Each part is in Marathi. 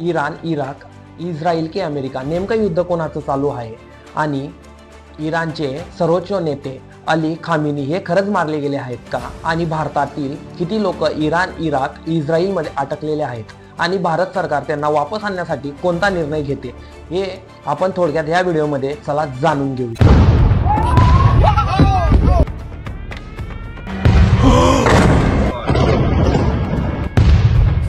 इराण, इराक, इस्रायल की अमेरिका, नेमकं युद्ध कोणाचं चालू आहे? आणि इराणचे सर्वोच्च नेते अली खामिनी हे खरंच मारले गेले आहेत का? आणि भारतातील किती लोक इराण, इराक, इस्रायलमध्ये अटकलेले आहेत? आणि भारत सरकार त्यांना वापस आणण्यासाठी कोणता निर्णय घेते, हे आपण थोडक्यात ह्या व्हिडिओमध्ये चला जाणून घेऊया.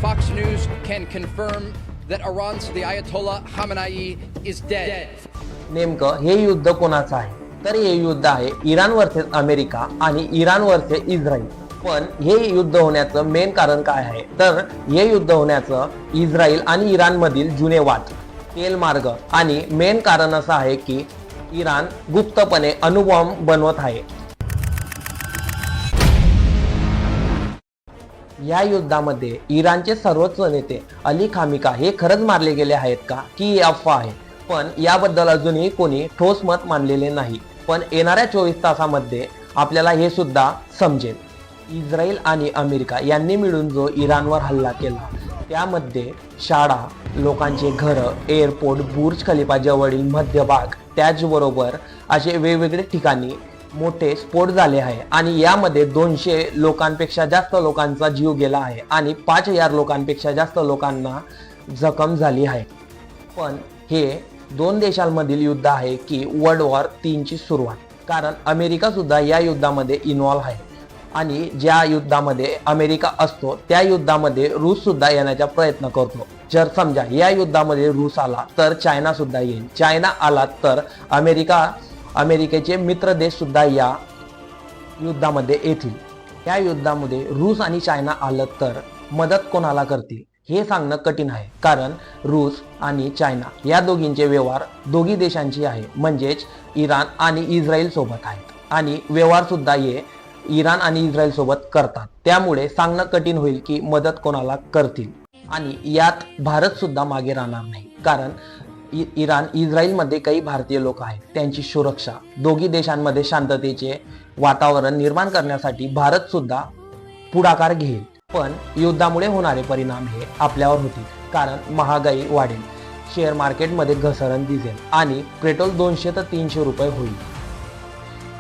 Fox News can confirm that Iran's the Ayatollah Khamenei is dead. नेमकं हे युद्ध कोणाचं आहे? तर हे युद्ध आहे इराण वर्सेस अमेरिका आणि इराण वर्सेस इस्रायल. पण हे युद्ध होण्याचं मेन कारण काय आहे? तर हे युद्ध होण्याचं इस्रायल आणि इराण मधील जुने वाद, तेल मार्ग आणि मेन कारण असं आहे की इराण गुप्तपणे अणुबॉम्ब बनवत आहे. या युद्धामध्ये इराणचे सर्वोच्च नेते अली खामिका हे खरंच मारले गेले आहेत का, की ही अफवा आहे? पण याबद्दल अजूनही कोणी ठोस मत मांडलेले नाही. पण येणाऱ्या 24 तासामध्ये आपल्याला हे सुद्धा समजेल. इस्रायल आणि अमेरिका यांनी मिळून जो इराणवर हल्ला केला, त्यामध्ये शाळा, लोकांचे घरं, एअरपोर्ट, बुर्ज खलिफा जवळील मध्यभाग, त्याचबरोबर असे वेगवेगळे ठिकाणी मोठे स्फोट झाले आहे. आणि यामध्ये 200 लोकांपेक्षा जास्त लोकांचा जीव गेला आहे आणि 5000 लोकांपेक्षा जास्त लोकांना जखम झाली आहे. पण हे दोन देशांमधील युद्ध आहे की वर्ल्ड वॉर 3 ची सुरुवात? कारण अमेरिका सुद्धा या युद्धामध्ये इन्व्हॉल्व आहे. आणि ज्या युद्धामध्ये अमेरिका असतो त्या युद्धामध्ये रूस सुद्धा येण्याचा प्रयत्न करतो. जर समजा या युद्धामध्ये रूस आला तर चायना सुद्धा येईल. चायना आला तर अमेरिकेचे मित्र देश सुद्धा या युद्धामध्ये येतील. या युद्धामध्ये रूस आणि चायना आलं तर मदत कोणाला करतील हे सांगणं कठीण आहे. कारण रूस आणि चायना या दोघींचे व्यवहार दोघी देशांची आहे, म्हणजेच इराण आणि इस्रायल सोबत आहेत. आणि व्यवहार सुद्धा हे इराण आणि इस्रायल सोबत करतात. त्यामुळे सांगणं कठीण होईल की मदत कोणाला करतील. आणि यात भारत सुद्धा मागे राहणार नाही. कारण इराण, इस्रायलमध्ये काही भारतीय लोक आहेत, त्यांची सुरक्षा, दोघी देशांमध्ये शांततेचे वातावरण निर्माण करण्यासाठी भारत सुद्धा पुढाकार घेईल. पण युद्धामुळे होणारे परिणाम हे आपल्यावर होतील. कारण महागाई वाढेल, शेअर मार्केटमध्ये घसरण दिसेल आणि पेट्रोल 200 ते 300 रुपये होईल.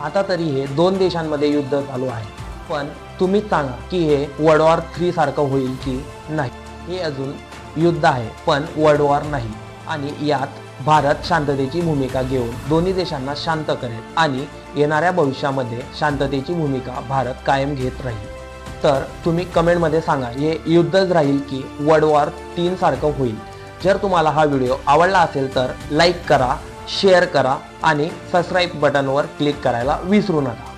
आता तरी हे दोन देशांमध्ये युद्ध चालू आहे. पण तुम्हीच सांगा की हे वर्ल्ड वॉर 3 सारखं होईल की नाही? हे अजून युद्ध आहे पण वर्ल्ड वॉर नाही. आणि यात भारत शांततेची भूमिका घेऊन दोन्ही देशांना शांत करेल आणि येणाऱ्या भविष्यामध्ये शांततेची भूमिका भारत कायम घेत राहील. तर तुम्ही कमेंटमध्ये सांगा, हे युद्धच राहील की वर्ल्ड वॉर 3 सारखं होईल? जर तुम्हाला हा व्हिडिओ आवडला असेल तर लाईक करा, शेअर करा आणि सबस्क्राईब बटनवर क्लिक करायला विसरू नका.